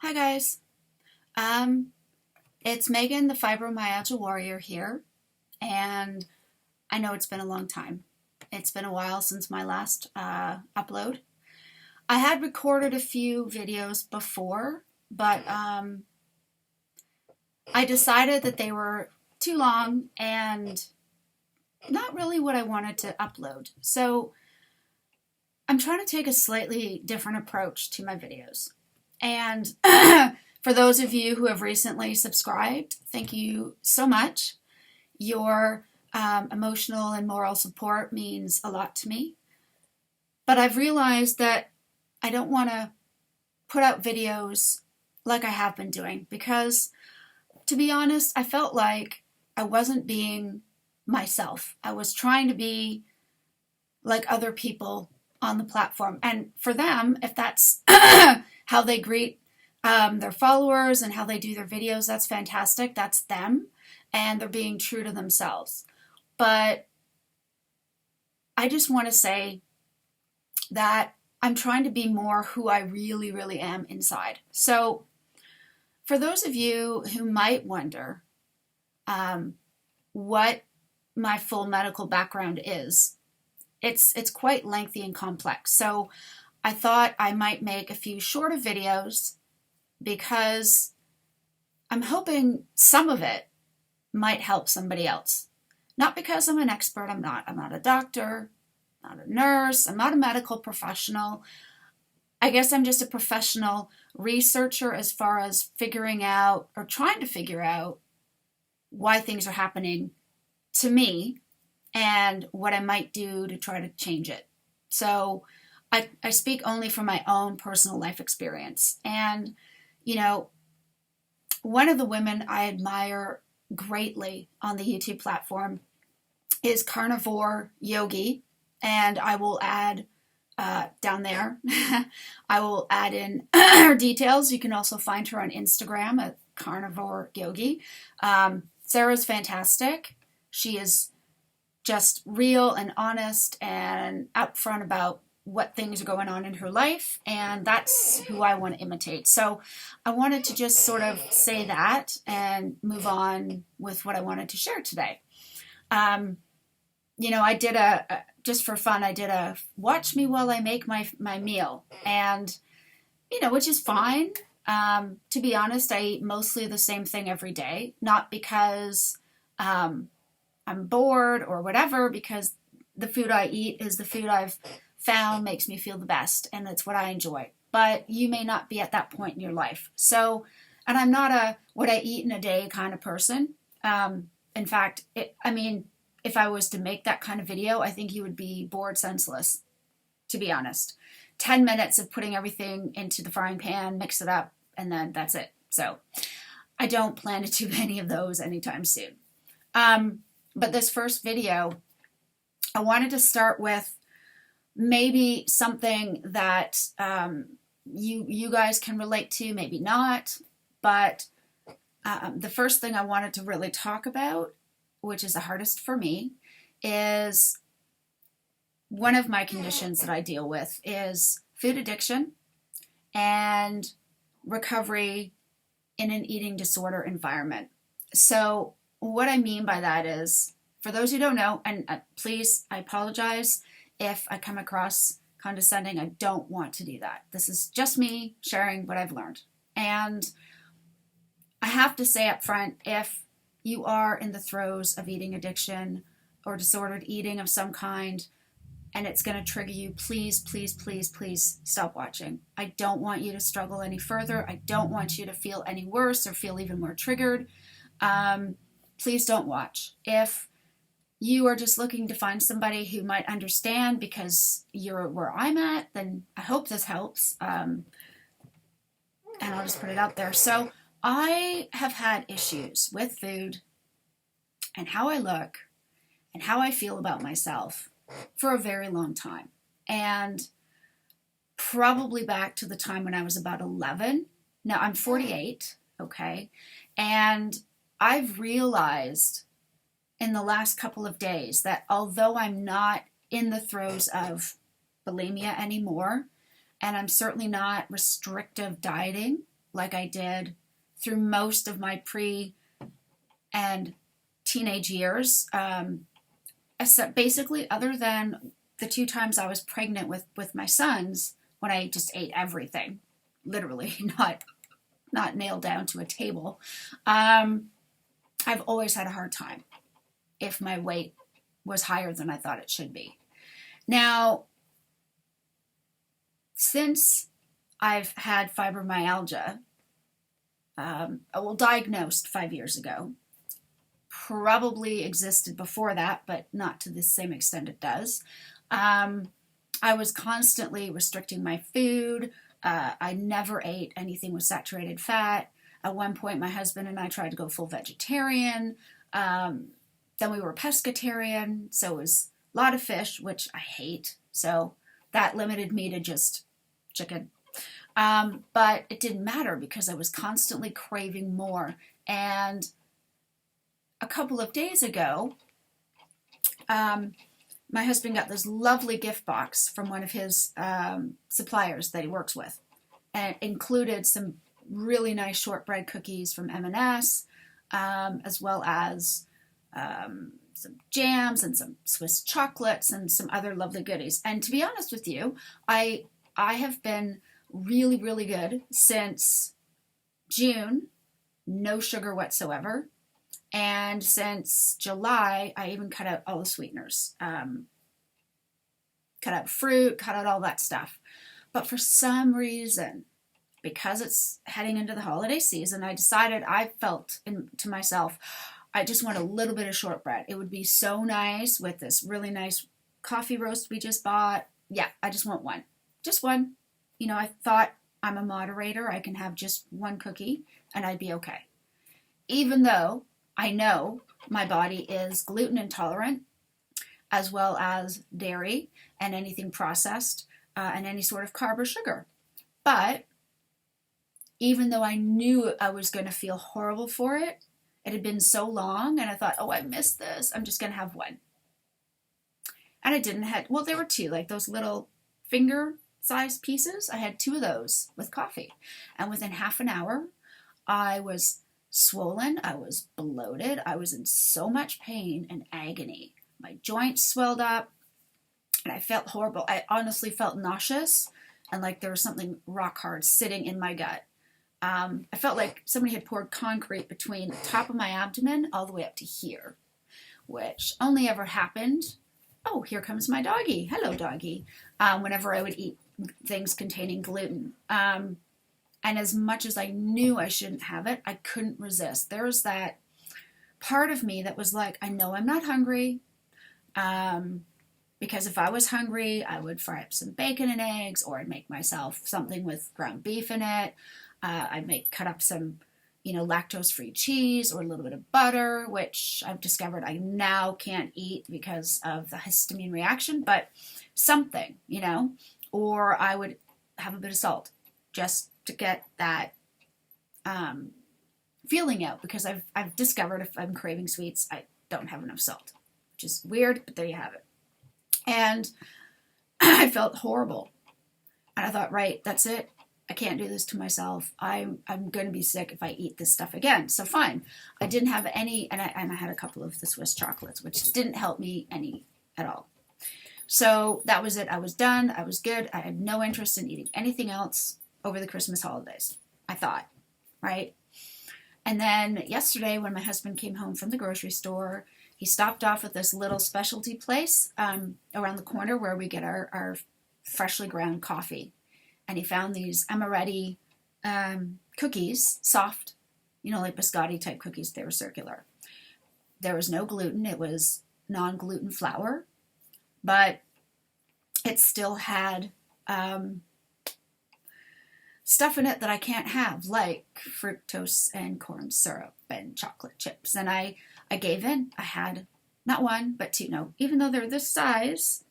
Hi guys, um, it's Megan, the Fibromyalgia Warrior here, and I know it's been a long time. It's been a while since my last upload. I had recorded a few videos before, but I decided that they were too long and not really what I wanted to upload. So I'm trying to take a slightly different approach to my videos. And for those of you who have recently subscribed, thank you so much. Your emotional and moral support means a lot to me. But I've realized that I don't want to put out videos like I have been doing because, to be honest, I felt like I wasn't being myself. I was trying to be like other people on the platform. And for them, if that's how they greet their followers and how they do their videos, that's fantastic. That's them. And they're being true to themselves. But I just want to say that I'm trying to be more who I really, really am inside. So for those of you who might wonder what my full medical background is, it's quite lengthy and complex. So I thought I might make a few shorter videos because I'm hoping some of it might help somebody else. Not because I'm an expert, I'm not a doctor, not a nurse, I'm not a medical professional. I guess I'm just a professional researcher as far as figuring out or trying to figure out why things are happening to me and what I might do to try to change it. So I speak only from my own personal life experience. And, you know, one of the women I admire greatly on the YouTube platform is Carnivore Yogi. And I will add down there, I will add in her details. You can also find her on Instagram at Carnivore Yogi. Sarah's fantastic. She is just real and honest and upfront about what things are going on in her life, and that's who I want to imitate. So I wanted to just sort of say that and move on with what I wanted to share today. I did just for fun, I did a watch me while I make my meal, and, which is fine. To be honest, I eat mostly the same thing every day, not because I'm bored or whatever, because the food I eat is the food I've found makes me feel the best, and it's what I enjoy. But you may not be at that point in your life. So, and I'm not a what I eat in a day kind of person. In fact, if I was to make that kind of video, I think you would be bored senseless, to be honest. 10 minutes of putting everything into the frying pan, mix it up, and then that's it. So I don't plan to do any of those anytime soon. But this first video, I wanted to start with maybe something that you guys can relate to, maybe not. But the first thing I wanted to really talk about, which is the hardest for me, is one of my conditions that I deal with is food addiction and recovery in an eating disorder environment. So what I mean by that is, for those who don't know, and please, I apologize if I come across condescending. I don't want to do that. This is just me sharing what I've learned. And I have to say up front, if you are in the throes of eating addiction or disordered eating of some kind, and it's going to trigger you, please, please, please, please stop watching. I don't want you to struggle any further. I don't want you to feel any worse or feel even more triggered. Please don't watch. If you are just looking to find somebody who might understand because you're where I'm at, then I hope this helps. And I'll just put it out there. So I have had issues with food and how I look and how I feel about myself for a very long time. And probably back to the time when I was about 11. Now I'm 48, okay? And I've realized in the last couple of days that although I'm not in the throes of bulimia anymore, and I'm certainly not restrictive dieting, like I did through most of my pre and teenage years. Basically, other than the 2 times I was pregnant with my sons, when I just ate everything, literally, not nailed down to a table. I've always had a hard time if my weight was higher than I thought it should be. Now, since I've had fibromyalgia, diagnosed 5 years ago, probably existed before that, but not to the same extent it does. I was constantly restricting my food. I never ate anything with saturated fat. At one point, my husband and I tried to go full vegetarian. Then we were pescatarian, so it was a lot of fish, which I hate. So that limited me to just chicken. But it didn't matter because I was constantly craving more. And a couple of days ago, my husband got this lovely gift box from one of his suppliers that he works with. And it included some really nice shortbread cookies from M&S, as well as some jams and some Swiss chocolates and some other lovely goodies. And to be honest with you, I have been really, really good since June, no sugar whatsoever. And since July, I even cut out all the sweeteners, cut out fruit, cut out all that stuff. But for some reason, because it's heading into the holiday season, I felt to myself, I just want a little bit of shortbread. It would be so nice with this really nice coffee roast we just bought. Yeah, I just want one. Just one. You know, I thought I'm a moderator. I can have just one cookie and I'd be okay. Even though I know my body is gluten intolerant, as well as dairy and anything processed and any sort of carb or sugar. But even though I knew I was going to feel horrible for it, it had been so long and I thought, oh, I missed this. I'm just going to have one. And I didn't have, well, there were 2, like those little finger-sized pieces. I had 2 of those with coffee. And within half an hour, I was swollen. I was bloated. I was in so much pain and agony. My joints swelled up and I felt horrible. I honestly felt nauseous and like there was something rock hard sitting in my gut. I felt like somebody had poured concrete between the top of my abdomen all the way up to here, which only ever happened. Oh, here comes my doggie. Hello, doggie. Whenever I would eat things containing gluten. And as much as I knew I shouldn't have it, I couldn't resist. There was that part of me that was like, I know I'm not hungry. Because if I was hungry, I would fry up some bacon and eggs, or I'd make myself something with ground beef in it. I'd cut up some, lactose-free cheese or a little bit of butter, which I've discovered I now can't eat because of the histamine reaction, but something, or I would have a bit of salt just to get that feeling out, because I've discovered if I'm craving sweets, I don't have enough salt, which is weird, but there you have it. And I felt horrible. And I thought, right, that's it. I can't do this to myself. I'm going to be sick if I eat this stuff again. So fine. I didn't have any, and I had a couple of the Swiss chocolates, which didn't help me any at all. So that was it. I was done. I was good. I had no interest in eating anything else over the Christmas holidays, I thought, right? And then yesterday when my husband came home from the grocery store, he stopped off at this little specialty place around the corner where we get our freshly ground coffee. And he found these amaretti cookies, soft, like biscotti type cookies. They were circular. There was no gluten. It was non-gluten flour. But it still had stuff in it that I can't have, like fructose and corn syrup and chocolate chips. And I gave in. I had not one, but 2. No, even though they're this size,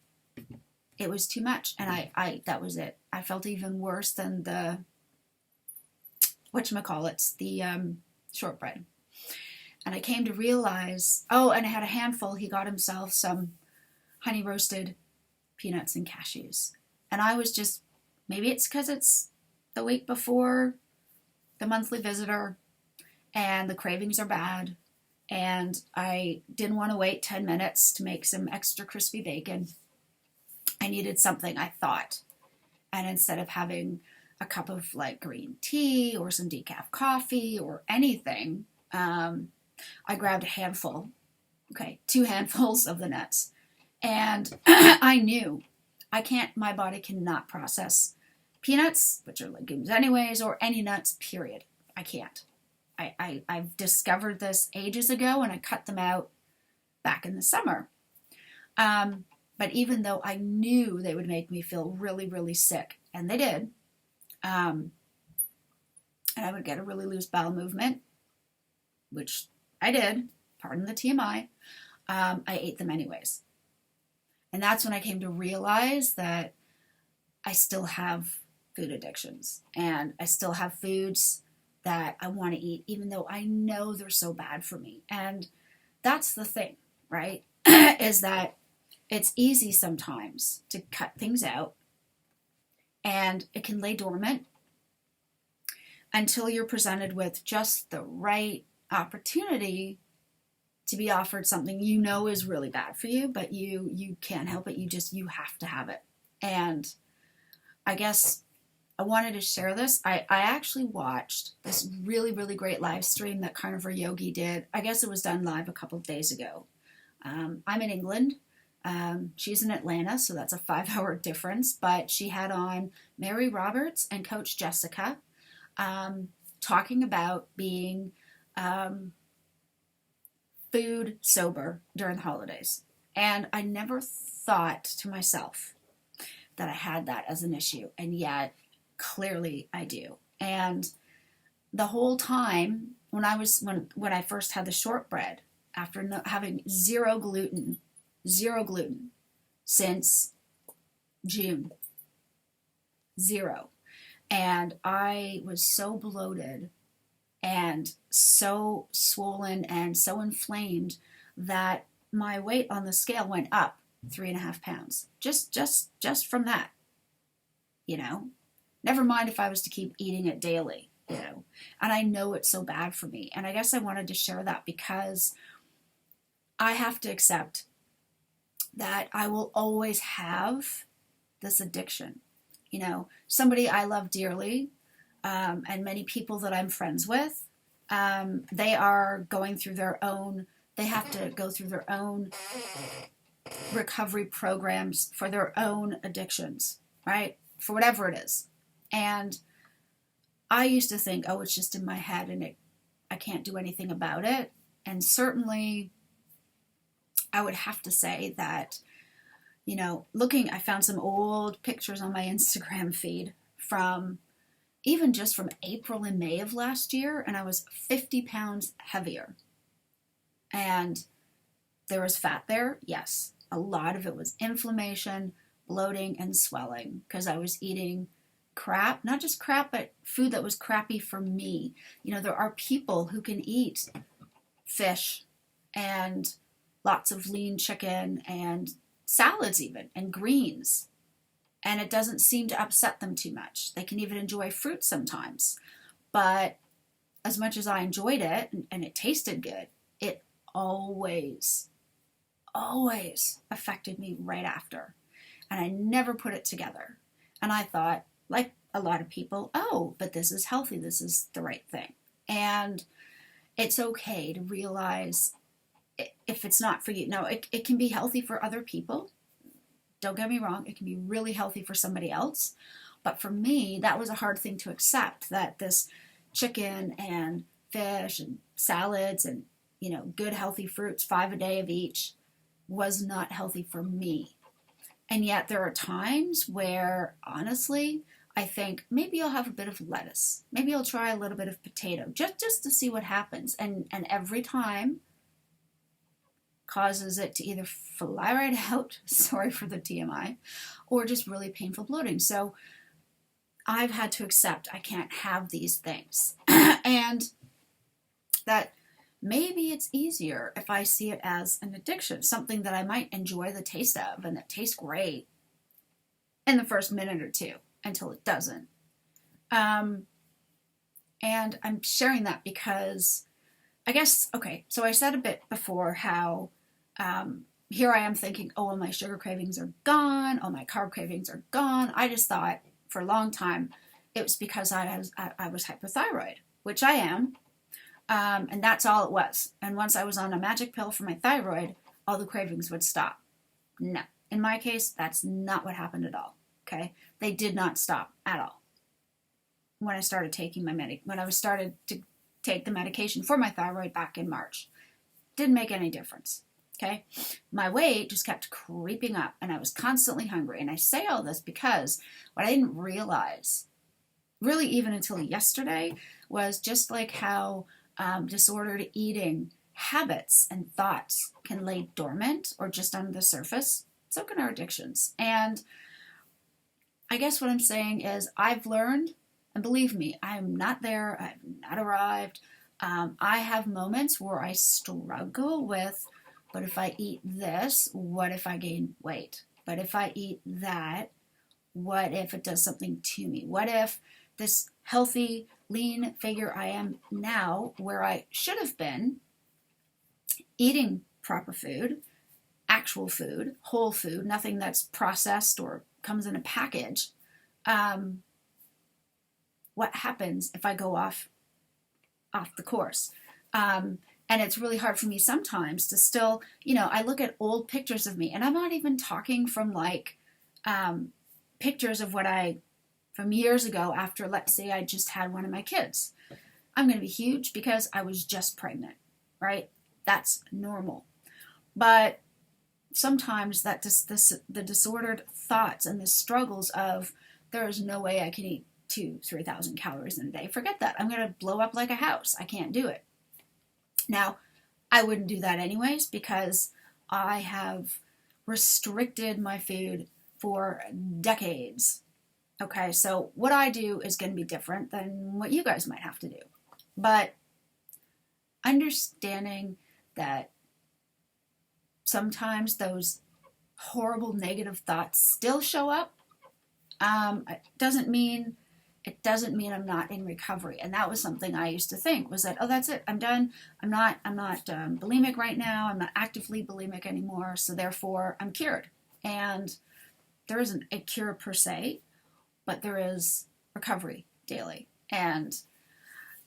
it was too much. And I that was it. I felt even worse than the, the shortbread. And I came to realize, and I had a handful. He got himself some honey roasted peanuts and cashews. And I was just, maybe it's because it's the week before the monthly visitor and the cravings are bad. And I didn't want to wait 10 minutes to make some extra crispy bacon. I needed something, I thought. And instead of having a cup of like green tea or some decaf coffee or anything, I grabbed a handful, 2 handfuls of the nuts. And I knew my body cannot process peanuts, which are legumes anyways, or any nuts, period. I can't. I've discovered this ages ago, and I cut them out back in the summer. But even though I knew they would make me feel really, really sick, and they did, and I would get a really loose bowel movement, which I did, pardon the TMI, I ate them anyways. And that's when I came to realize that I still have food addictions, and I still have foods that I want to eat, even though I know they're so bad for me. And that's the thing, right? Is that it's easy sometimes to cut things out, and it can lay dormant until you're presented with just the right opportunity to be offered something you know is really bad for you, but you can't help it. You have to have it. And I guess I wanted to share this. I actually watched this really, really great live stream that Carnivore Yogi did. I guess it was done live a couple of days ago. I'm in England. She's in Atlanta, so that's a 5-hour difference. But she had on Mary Roberts and Coach Jessyca talking about being food sober during the holidays. And I never thought to myself that I had that as an issue, and yet clearly I do. And the whole time when I first had the shortbread, after having zero gluten since June, 0, and I was so bloated and so swollen and so inflamed that my weight on the scale went up 3.5 pounds just from that, never mind if I was to keep eating it daily, and I know it's so bad for me. And I guess I wanted to share that because I have to accept that I will always have this addiction. Somebody I love dearly, and many people that I'm friends with, they are going through they have to go through their own recovery programs for their own addictions, right? For whatever it is. And I used to think, it's just in my head and I can't do anything about it. And certainly I would have to say that, I found some old pictures on my Instagram feed from April and May of last year, and I was 50 pounds heavier. And there was fat there, yes. A lot of it was inflammation, bloating, and swelling, because I was eating crap, not just crap, but food that was crappy for me. There are people who can eat fish and lots of lean chicken and salads even, and greens, and it doesn't seem to upset them too much. They can even enjoy fruit sometimes. But as much as I enjoyed it and it tasted good, it always affected me right after. And I never put it together. And I thought, like a lot of people, but this is healthy. This is the right thing. And it's okay to realize if it's not for you. No, it can be healthy for other people. Don't get me wrong. It can be really healthy for somebody else. But for me, that was a hard thing to accept, that this chicken and fish and salads and, good healthy fruits, 5 a day of each, was not healthy for me. And yet there are times where, honestly, I think maybe I'll have a bit of lettuce. Maybe I'll try a little bit of potato just to see what happens. And every time causes it to either fly right out, sorry for the TMI, or just really painful bloating. So I've had to accept I can't have these things. And that maybe it's easier if I see it as an addiction, something that I might enjoy the taste of and that tastes great in the first minute or two until it doesn't. And And I'm sharing that because I guess, okay, so I said a bit before how here I am thinking, oh, well, my sugar cravings are gone, oh, my carb cravings are gone. I just thought for a long time it was because I was hypothyroid, which I am, and that's all it was. And once I was on a magic pill for my thyroid, all the cravings would stop. No, in my case, that's not what happened at all. Okay, they did not stop at all when I started taking when I started to take the medication for my thyroid back in March. Didn't make any difference. Okay, my weight just kept creeping up, and I was constantly hungry. And I say all this because what I didn't realize, really even until yesterday, was just like how disordered eating habits and thoughts can lay dormant or just under the surface. So can our addictions. And I guess what I'm saying is I've learned, and believe me, I'm not there. I've not arrived. I have moments where I struggle with, but if I eat this, what if I gain weight? But if I eat that, what if it does something to me? What if this healthy, lean figure I am now, where I should have been eating proper food, actual food, whole food, nothing that's processed or comes in a package, what happens if I go off the course? And it's really hard for me sometimes to still, I look at old pictures of me, and I'm not even talking from like pictures of from years ago after, let's say I just had one of my kids. I'm going to be huge because I was just pregnant, right? That's normal. But sometimes the disordered thoughts and the struggles of there is no way I can eat 2,000-3,000 calories in a day. Forget that. I'm going to blow up like a house. I can't do it. Now, I wouldn't do that anyways because I have restricted my food for decades. Okay, so what I do is going to be different than what you guys might have to do. But understanding that sometimes those horrible negative thoughts still show up, it doesn't mean I'm not in recovery. And that was something I used to think was that, oh, that's it. I'm done. I'm not bulimic right now. I'm not actively bulimic anymore. So therefore I'm cured. And there isn't a cure per se, but there is recovery daily. And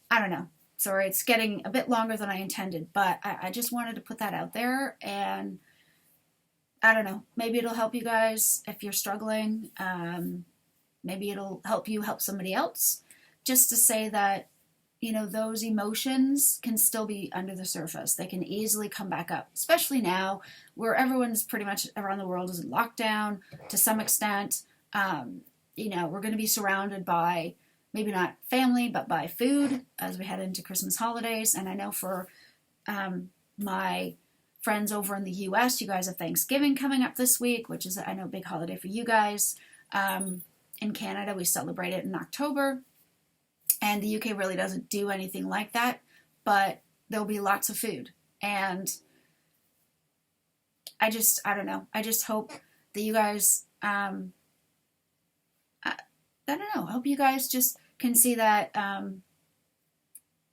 I don't know. Sorry, it's getting a bit longer than I intended, but I just wanted to put that out there. And I don't know, maybe it'll help you guys if you're struggling. Maybe it'll help you help somebody else. Just to say that, those emotions can still be under the surface. They can easily come back up, especially now where everyone's pretty much around the world is in lockdown to some extent. We're going to be surrounded by maybe not family, but by food as we head into Christmas holidays. And I know for my friends over in the U.S., you guys have Thanksgiving coming up this week, which is, I know, a big holiday for you guys. In Canada, we celebrate it in October. And the UK really doesn't do anything like that, but there'll be lots of food. And I don't know. I just hope that you guys, I don't know, hope you guys just can see that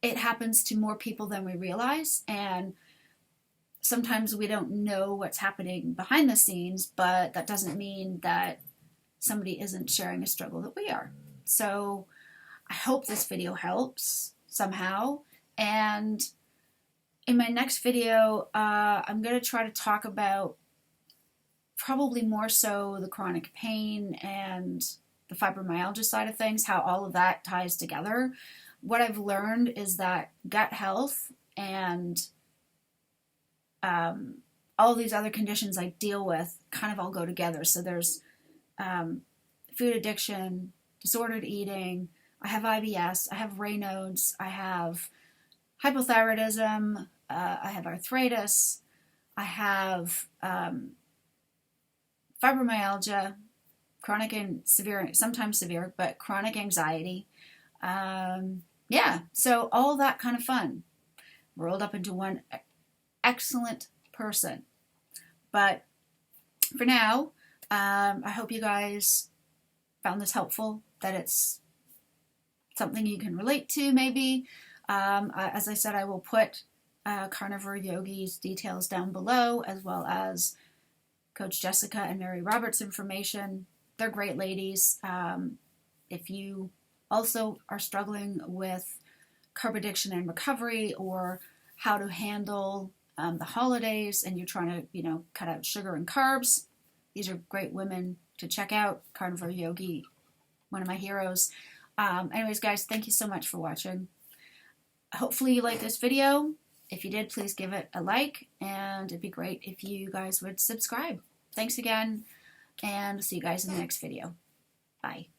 it happens to more people than we realize. And sometimes we don't know what's happening behind the scenes, but that doesn't mean that somebody isn't sharing a struggle that we are. So I hope this video helps somehow. And in my next video, I'm going to try to talk about probably more so the chronic pain and the fibromyalgia side of things, how all of that ties together. What I've learned is that gut health and all these other conditions I deal with kind of all go together. So there's food addiction, disordered eating, I have IBS, I have Raynaud's, I have hypothyroidism, I have arthritis, I have fibromyalgia, chronic and severe, sometimes severe, but chronic anxiety. So all that kind of fun rolled up into one excellent person. But for now, I hope you guys found this helpful, that it's something you can relate to, maybe. As I said, I will put Carnivore Yogi's details down below, as well as Coach Jessyca and Mary Roberts' information. They're great ladies. If you also are struggling with carb addiction and recovery, or how to handle the holidays, and you're trying to, cut out sugar and carbs, these are great women to check out. Carnivore Yogi, one of my heroes. Anyways, guys, thank you so much for watching. Hopefully you liked this video. If you did, please give it a like, and it'd be great if you guys would subscribe. Thanks again, and see you guys in the next video. Bye.